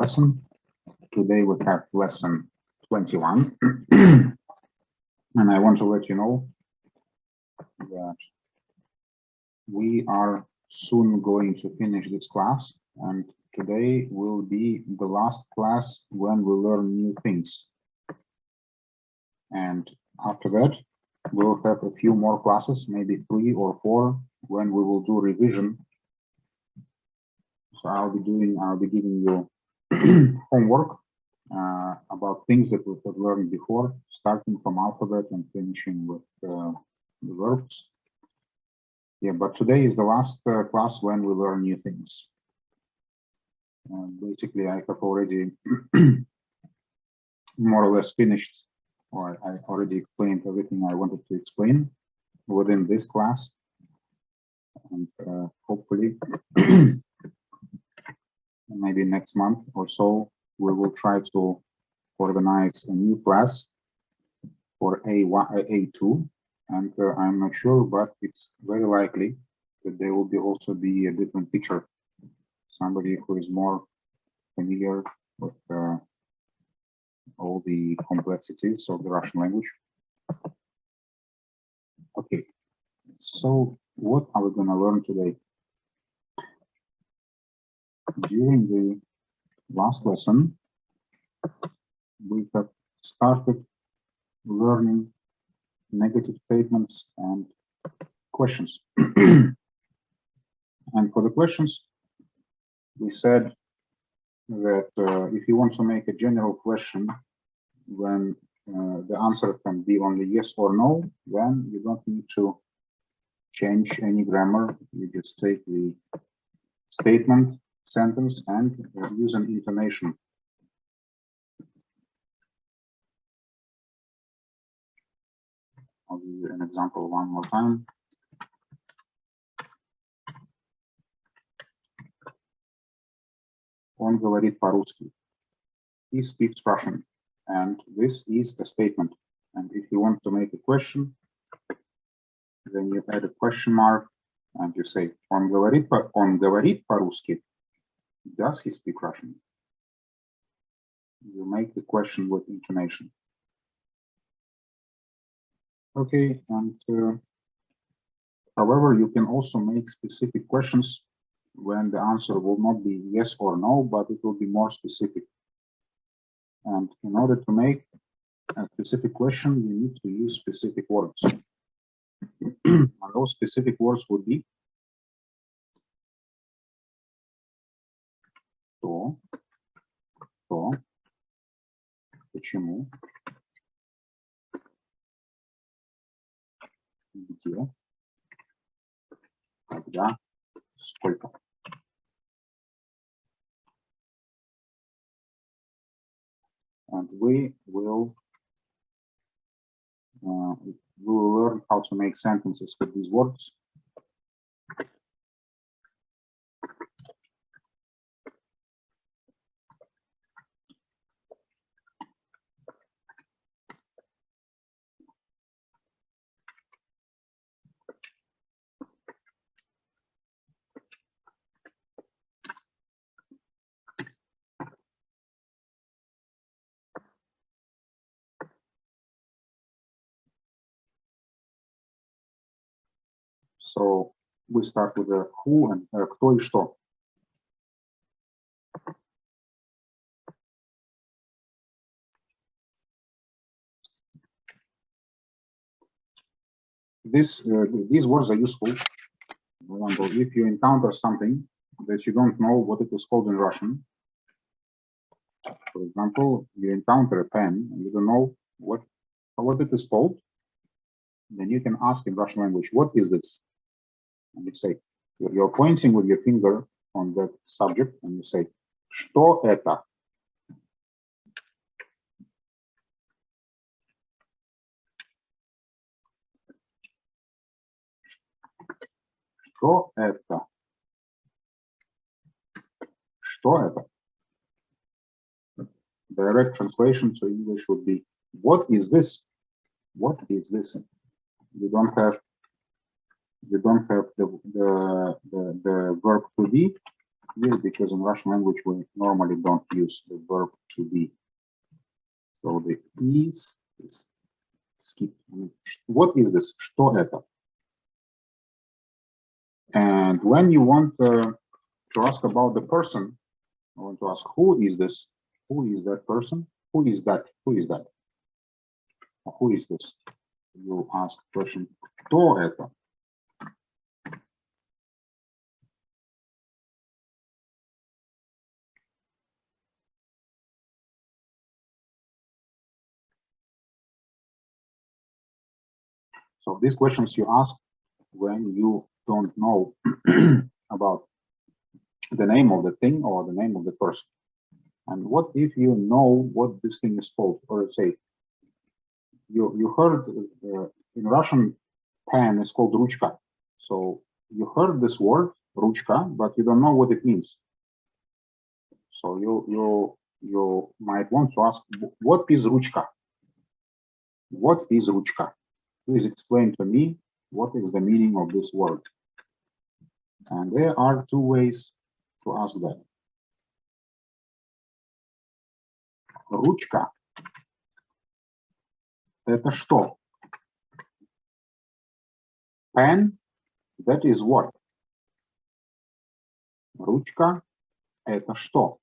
lesson. Today we have lesson 21. And I want to let you know that we are soon going to finish this class, and today will be the last class when we learn new things. And after that, we'll have a few more classes, maybe 3 or 4, when we will do revision. So I'll be giving you homework about things that we have learned before, starting from alphabet and finishing with the verbs. Yeah, but today is the last class when we learn new things. Basically, I have already more or less finished, or I already explained everything I wanted to explain within this class. And hopefully, maybe next month or so, we will try to organize a new class for A2. And I'm not sure, but it's very likely that there will also be a different teacher, somebody who is more familiar with all the complexities of the Russian language. Okay, so what are we going to learn today? During the last lesson, we have started learning negative statements and questions. And for the questions, we said that if you want to make a general question when the answer can be only yes or no, then you don't need to change any grammar. You just take the statement, sentence, and use an intonation. I'll give you an example one more time. Он говорит по-русски. He speaks Russian. And this is a statement. And if you want to make a question, then you add a question mark and you say, он говорит по-русски. Does he speak Russian? You make the question with intonation. Okay, and however, you can also make specific questions when the answer will not be yes or no, but it will be more specific. And in order to make a specific question, you need to use specific words. And those specific words would be кто, почему, где, когда, сколько. And we will learn how to make sentences with these words. So we start with the who and кто и что. These words are useful. For example, if you encounter something that you don't know what it is called in Russian, for example, you encounter a pen and you don't know what it is called, then you can ask in Russian language, what is this? And you say, you're pointing with your finger on that subject and you say, что это? Что это? Что это? Direct translation to English would be, what is this? What is this? You don't have the verb to be, here because in Russian language we normally don't use the verb to be. So the is skip. What is this? Что это? And when you want to ask about the person, I want to ask who is this? Who is that person? Who is that? Who is that? Or who is this? You ask the question, кто это? So these questions you ask when you don't know about the name of the thing or the name of the person. And what if you know what this thing is called? Or let's say you heard in Russian pen is called ручка. So you heard this word ручка, but you don't know what it means. So you might want to ask, what is ручка? What is ручка? Please explain to me what is the meaning of this word. And there are two ways to ask that. Ручка. Это что? Pen, that is what? Ручка, это что?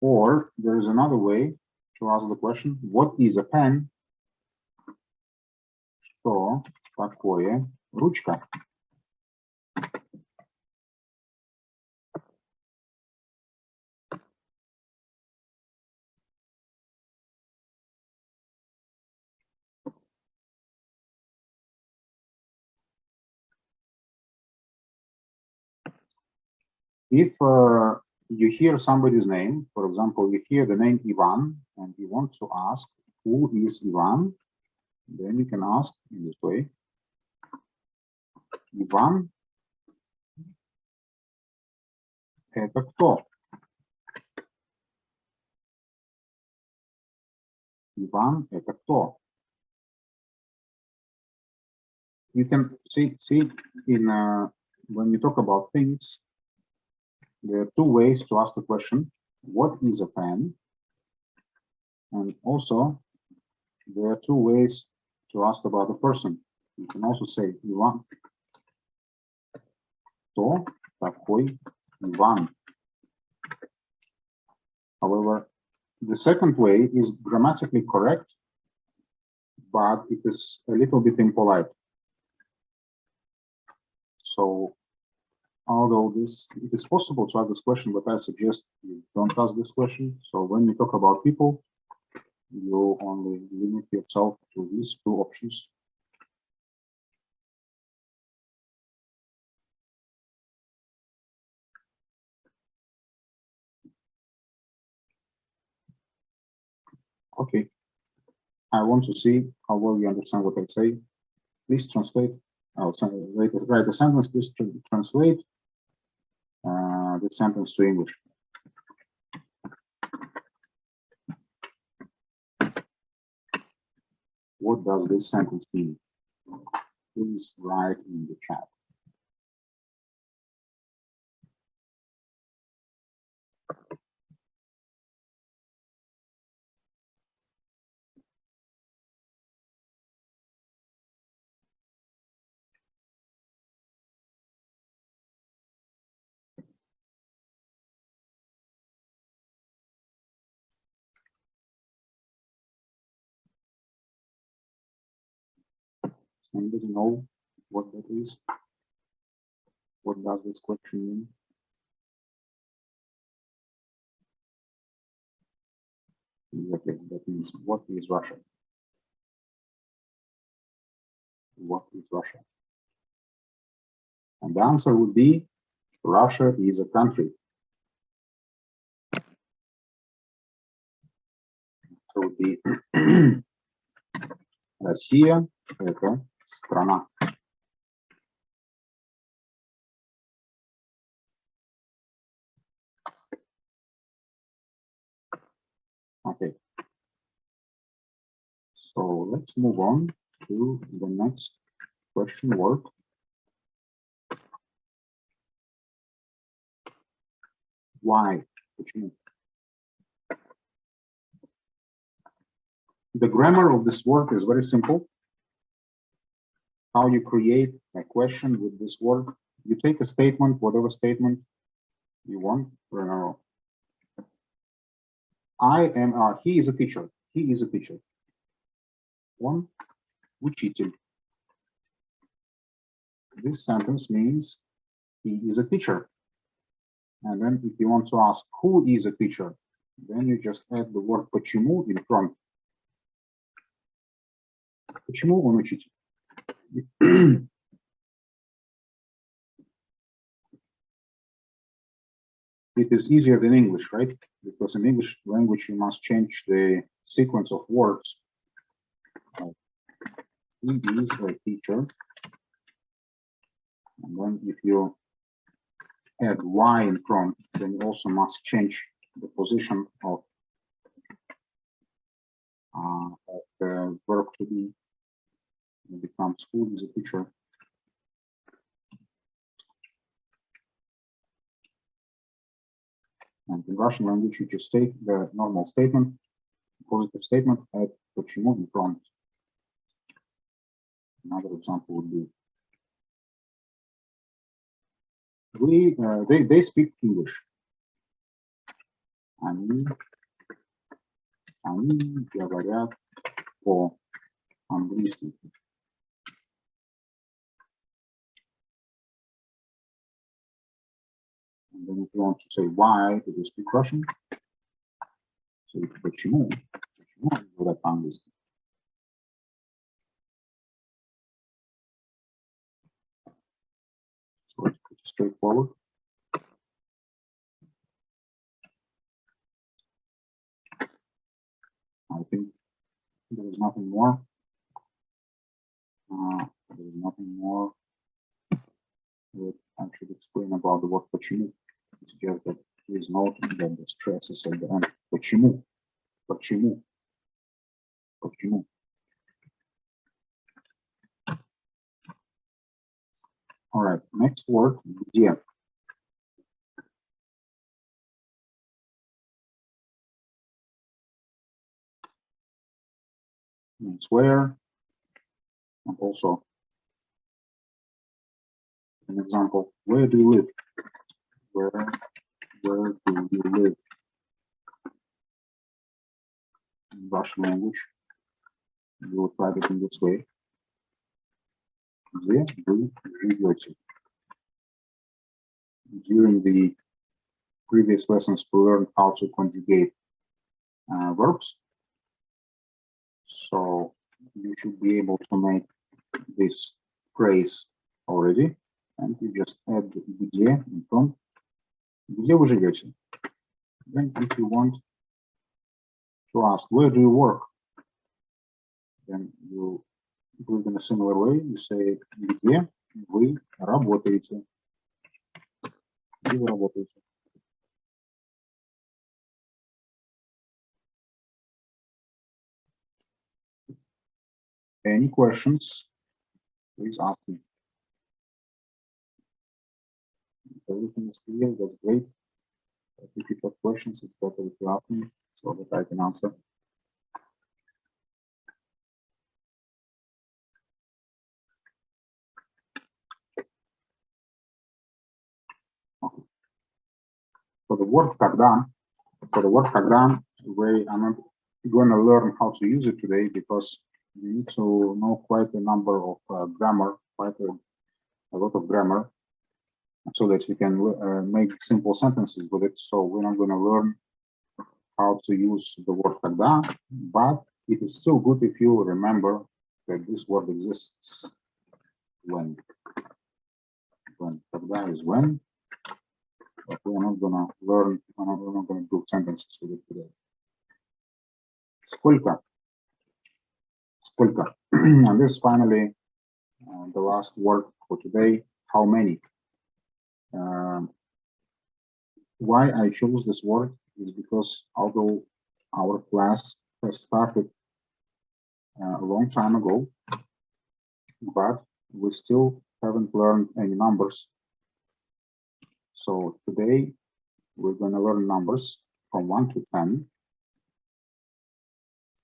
Or there is another way to ask the question, what is a pen? Что такое ручка? If you hear somebody's name, for example, you hear the name Ivan, and you want to ask who is Ivan, then you can ask in this way. Ivan – это кто? Ivan – это кто? You can see in when you talk about things, there are two ways to ask the question. What is a pen? And also, there are two ways to ask about a person. You can also say Иван. Кто такой Иван? However, the second way is grammatically correct, but it is a little bit impolite. So, although it is possible to ask this question, but I suggest you don't ask this question. So when you talk about people, you only limit yourself to these two options. Okay. I want to see how well you understand what I say. Please translate. I'll write the sentence. Please translate the sentence to English. What does this sentence mean? Please write in the chat. Anybody know what that is? What does this question mean? Exactly, that means what is Russia? What is Russia? And the answer would be Russia is a country. It would be Россия – это страна. Okay. So let's move on to the next question word. Why? The grammar of this word is very simple. How you create a question with this word. You take a statement, whatever statement you want. He is a teacher. He is a teacher. Он учитель. This sentence means he is a teacher. And then if you want to ask who is a teacher, then you just add the word почему in front. Почему он учитель? It is easier than English, right? Because in English language, you must change the sequence of words. He is a teacher. And then if you add Y in front, then you also must change the position of the verb to be. It becomes who is a teacher. And in Russian language, you just take the normal statement, positive statement, add почему in front. Another example would be, they speak English. Они говорят по-английски. And then if you want to say why do they speak Russian, say почему они говорят по-английски. So it's pretty straightforward. I think there is nothing more. There is nothing more that I should explain about the word почему. It's just that please note that the stress is at the end. Почему? Почему? Почему? All right, next word, где. Means where, and also an example, where do you live? Where do you live? In Russian language, you would write it in this way. Где вы живете? During the previous lessons, we learned how to conjugate verbs. So you should be able to make this phrase already, and you just add где in front. Где вы живете? Then if you want to ask, where do you work? Then you do it in a similar way. You say, где вы работаете? Где вы работаете? Any questions? Please ask me. If everything is clear, that's great. If you have questions, it's better if you ask me so that I can answer. Okay. For the word когда, I'm not going to learn how to use it today because you need to know quite a number of grammar, quite a lot of grammar, so that you can make simple sentences with it. So we're not going to learn how to use the word когда, but it is still good if you remember that this word exists. When когда is when, but we're not going to learn, we're not going to do sentences with it today. Сколько? And this is finally the last word for today. How many? Why I chose this word is because although our class has started a long time ago, but we still haven't learned any numbers. So today we're going to learn numbers from 1 to 10.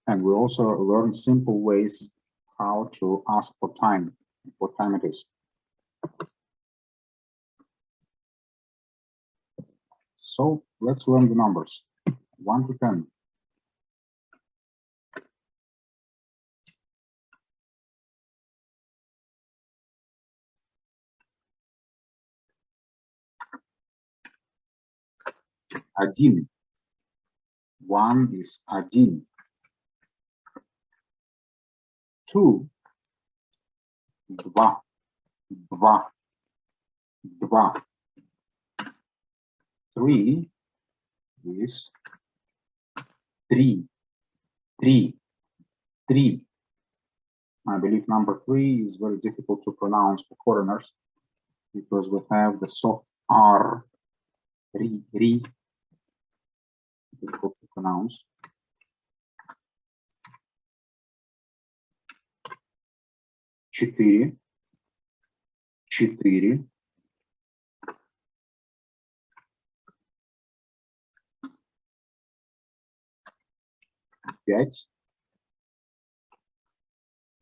And we also learn simple ways how to ask for time, what time it is. So let's learn the numbers, 1 to 10. Один. 1 is один. 2. 2. 2. 2. 3 is 3. 3. 3. I believe number 3 is very difficult to pronounce for foreigners because we have the soft R. Ri. Difficult to pronounce. 4. 4.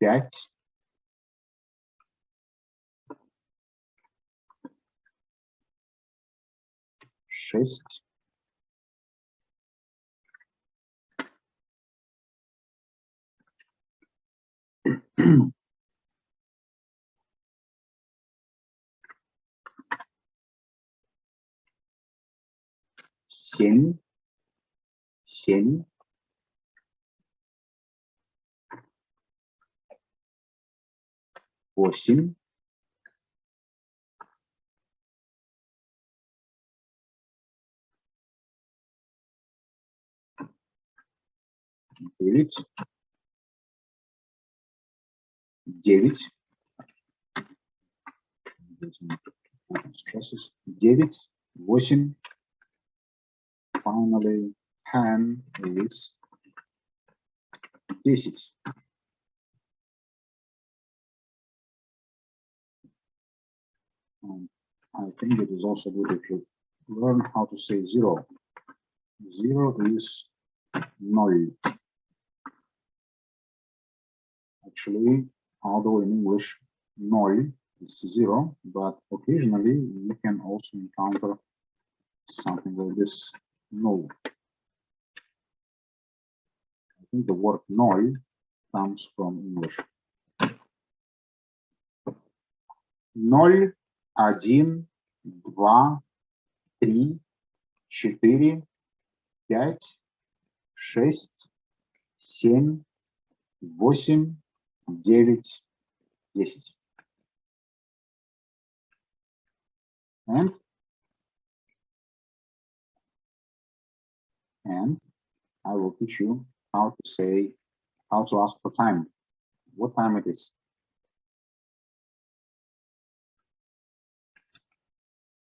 5. 5. 6. 7. 7. 8. 9. 9. Stresses. 9. 8. Finally, 10 is 10. I think it is also good if you learn how to say 0. 0 is 0. Actually, although in English 0 is 0, but occasionally you can also encounter something like this, null. I think the word null comes from English. 0, 1, 2, 3, 4, 5, 6, 7, 8, 9, 10. And I will teach you how to ask for time, what time it is.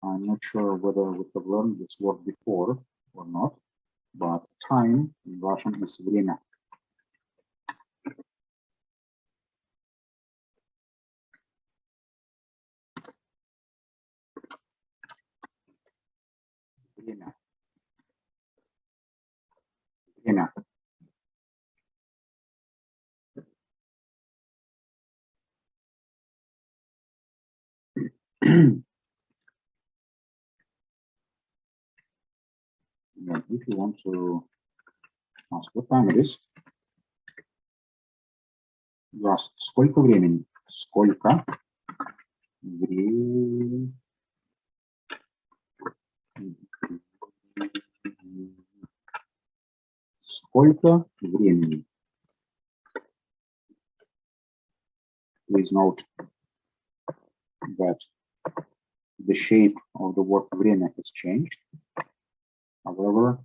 I'm not sure whether we have learned this word before or not, but time in Russian is время. Время. Время. Yeah, if you want to ask what time it is, you ask сколько времени? Сколько времени? Сколько времени? Please note that the shape of the word время has changed. However,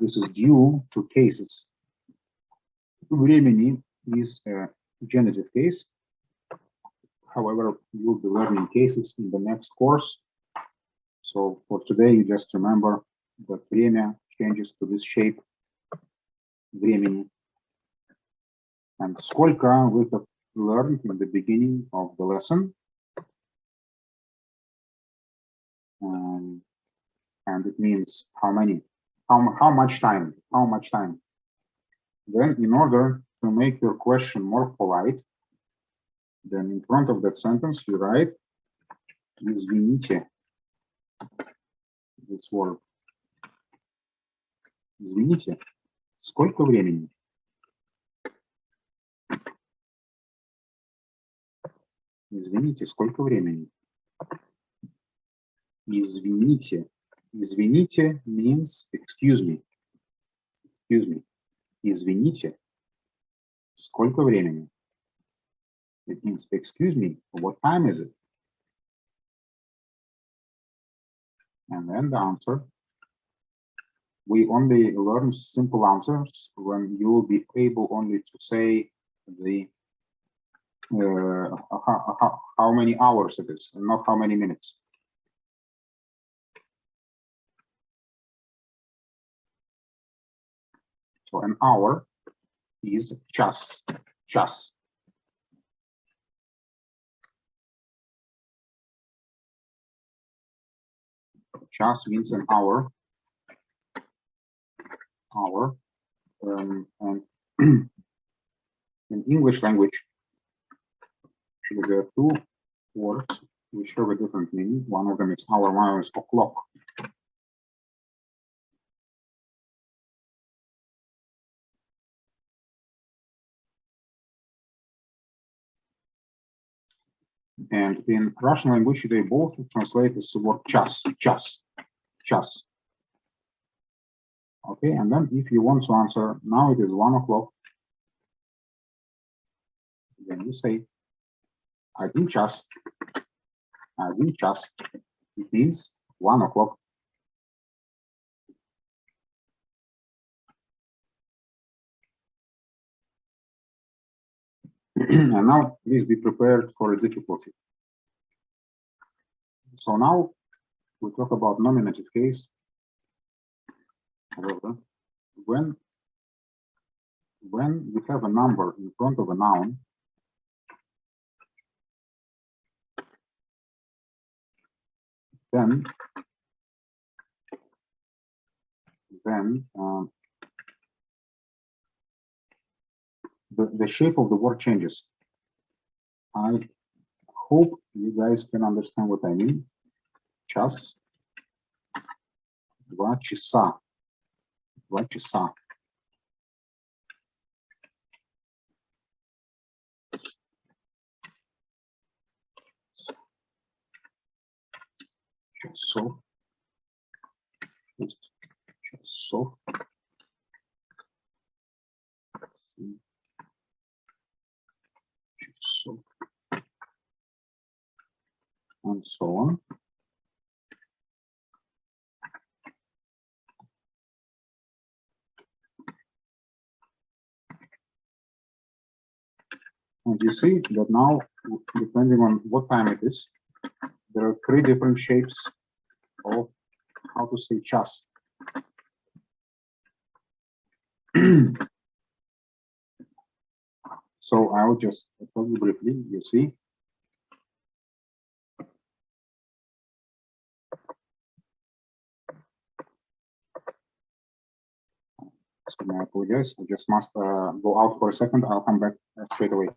this is due to cases. Времени is a genitive case. However, you'll be learning cases in the next course. So for today, you just remember that время changes to this shape, времени. And сколько we have learned in the beginning of the lesson. And it means how much time. Then in order to make your question more polite, then in front of that sentence you write извините, this word. Извините, сколько времени? Извините, сколько времени? Извините. Извините means excuse me. Excuse me. Извините, сколько времени? It means excuse me, what time is it? And then the answer. We only learn simple answers when you will be able only to say the how many hours it is, and not how many minutes. So an hour is час. Час. Час means an hour. And in English language, actually there are two words which have a different meaning. One of them is hour, one is o'clock. And in Russian language, they both translate as the word час. Okay, and then if you want to answer, now it is 1 o'clock, then you say один час. It means 1 o'clock. And now please be prepared for a difficulty. So now we talk about nominative case. However, when you have a number in front of a noun, then the shape of the word changes. I hope you guys can understand what I mean. Час, 2 часа. 2 часа. Часов. Часов. Часов. And so on. And you see that now, depending on what time it is, there are 3 different shapes of how to say час. So I will just tell you briefly, you see. So I apologize, I just must go out for a second. I'll come back straight away.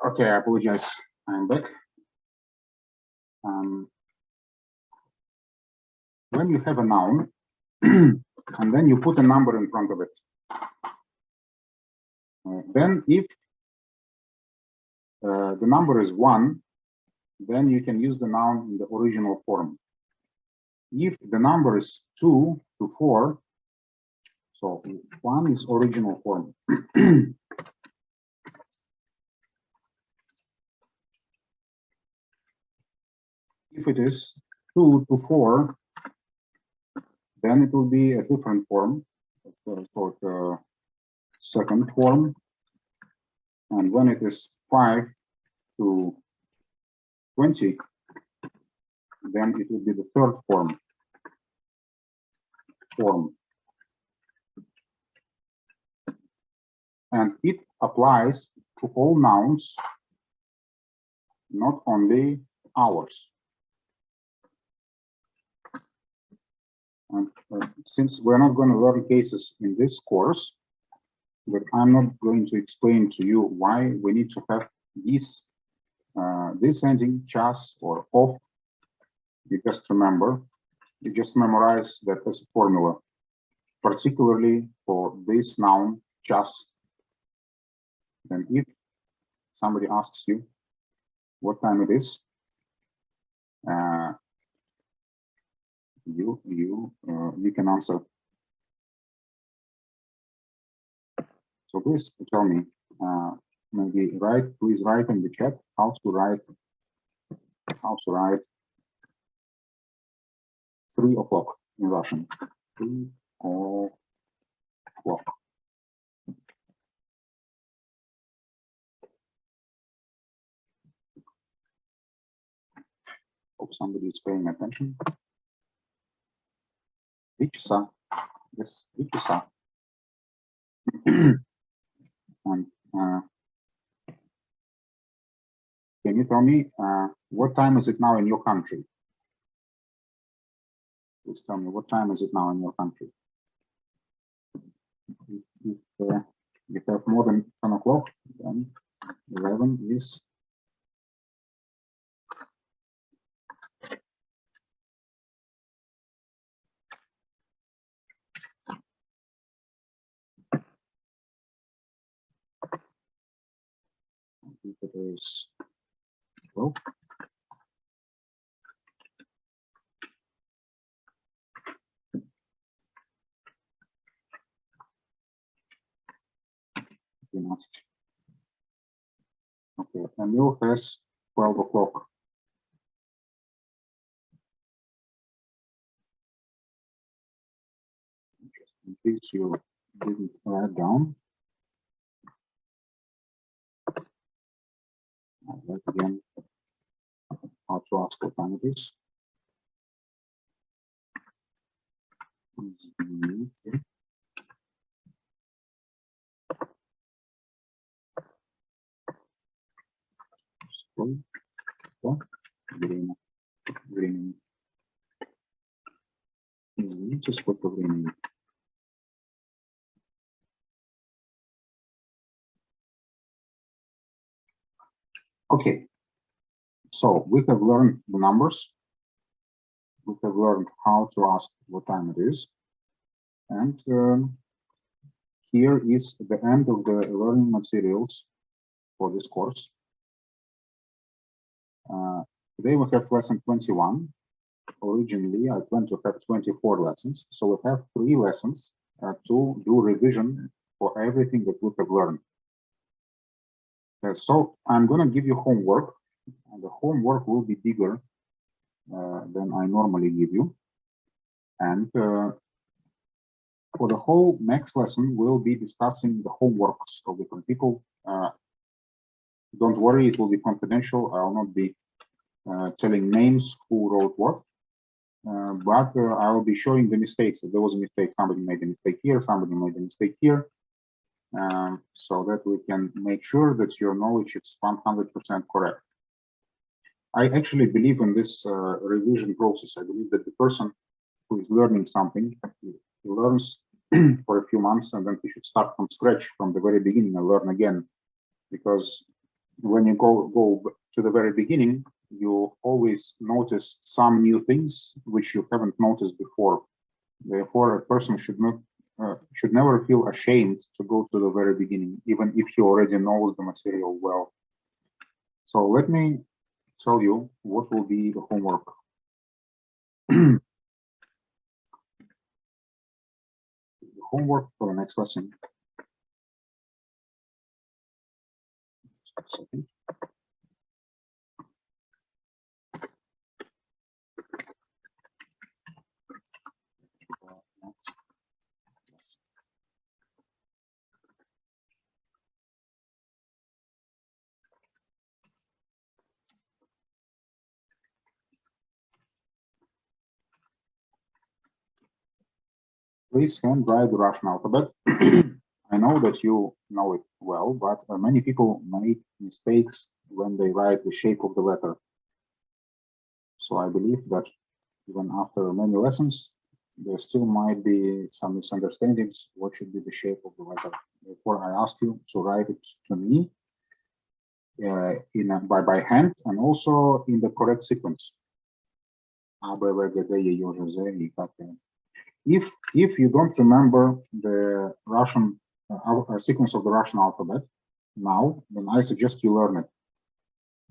Okay, I apologize. I'm back. When you have a noun, and then you put a number in front of it, then if the number is 1, then you can use the noun in the original form. If the number is 2 to 4, so 1 is original form. If it is 2 to 4, then it will be a different form, so the second form. And when it is 5 to 20, then it will be the third form. And it applies to all nouns, not only hours. And since we're not going to learn cases in this course, but I'm not going to explain to you why we need to have this ending chas or of. You just remember, you just memorize that as a formula, particularly for this noun chas. And if somebody asks you what time it is, you can answer. So please tell me, maybe please write in the chat how to write 3 o'clock in Russian. 3 o'clock. Hope somebody is paying attention. 3 часа. Yes, 3 часа. And can you tell me what time is it now in your country? Please tell me what time is it now in your country? If you have more than 10 o'clock, then 11 is if it is 12. Okay, Emil has 12 o'clock. Just in case you didn't write down. I'll write again how to ask what time it is. Время. Извините, сколько времени. Okay, so we have learned the numbers. We have learned how to ask what time it is. And here is the end of the learning materials for this course. Today we have lesson 21. Originally, I planned to have 24 lessons. So we have 3 lessons to do revision for everything that we have learned. So I'm going to give you homework, and the homework will be bigger than I normally give you. And for the whole next lesson, we'll be discussing the homeworks of different people. Don't worry, it will be confidential. I will not be telling names who wrote what, but I will be showing the mistakes. If there was a mistake, somebody made a mistake here, somebody made a mistake here, so that we can make sure that your knowledge is 100% correct. I actually believe in this revision process. I believe that the person who is learning something, he learns for a few months, and then he should start from scratch from the very beginning and learn again. Because when you go to the very beginning, you always notice some new things which you haven't noticed before. Therefore, a person should never feel ashamed to go to the very beginning, even if he already knows the material well. So let me tell you what will be the homework. The homework for the next lesson. Just a second. Please handwrite the Russian alphabet. I know that you know it well, but many people make mistakes when they write the shape of the letter. So I believe that even after many lessons, there still might be some misunderstandings. What should be the shape of the letter? Therefore, I ask you to write it to me by hand and also in the correct sequence. A, B, V, G, D, E, J, Z, E, K, K. If you don't remember the Russian sequence of the Russian alphabet now, then I suggest you learn it.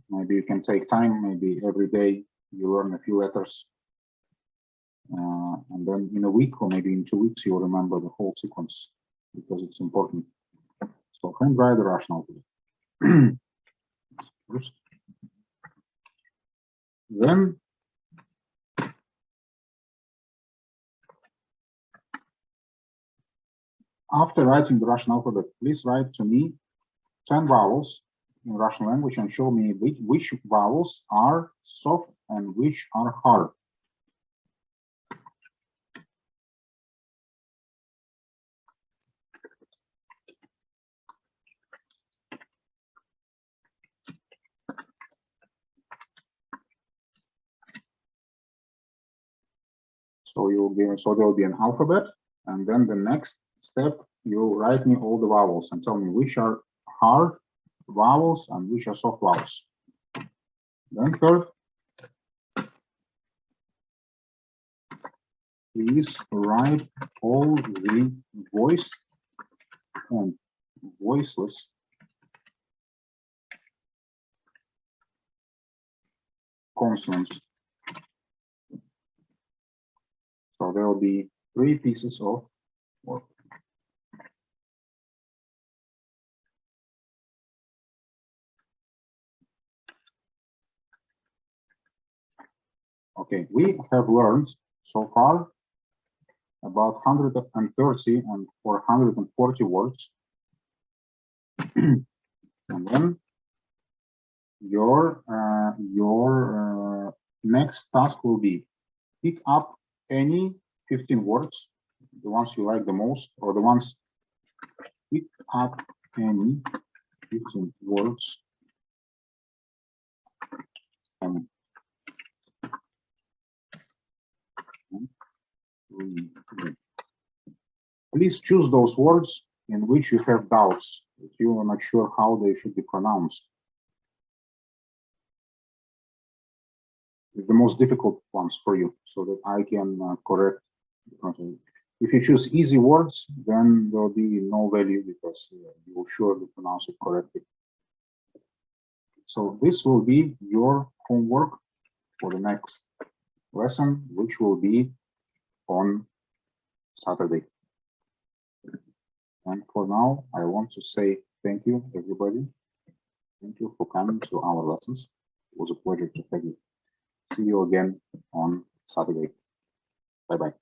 Maybe you can take time, maybe every day you learn a few letters, and then in a week or maybe in 2 weeks you'll remember the whole sequence because it's important. So handwrite the Russian alphabet. First. Then after writing the Russian alphabet, please write to me 10 vowels in Russian language and show me which vowels are soft and which are hard. So there will be an alphabet, and then the next step, you write me all the vowels and tell me which are hard vowels and which are soft vowels. Then third, please write all the voiced and voiceless consonants. So there will be 3 pieces of work. Okay, we have learned so far about 130 and 440 words. And then your next task will be pick up any 15 words, the ones you like the most, or the ones pick up any 15 words and please choose those words in which you have doubts, if you are not sure how they should be pronounced. The most difficult ones for you, so that I can correct. If you choose easy words, then there will be no value because you will surely pronounce it correctly. So this will be your homework for the next lesson, which will be on Saturday. And for now, I want to say thank you, everybody. Thank you for coming to our lessons. It was a pleasure to have you. See you again on Saturday. Bye-bye.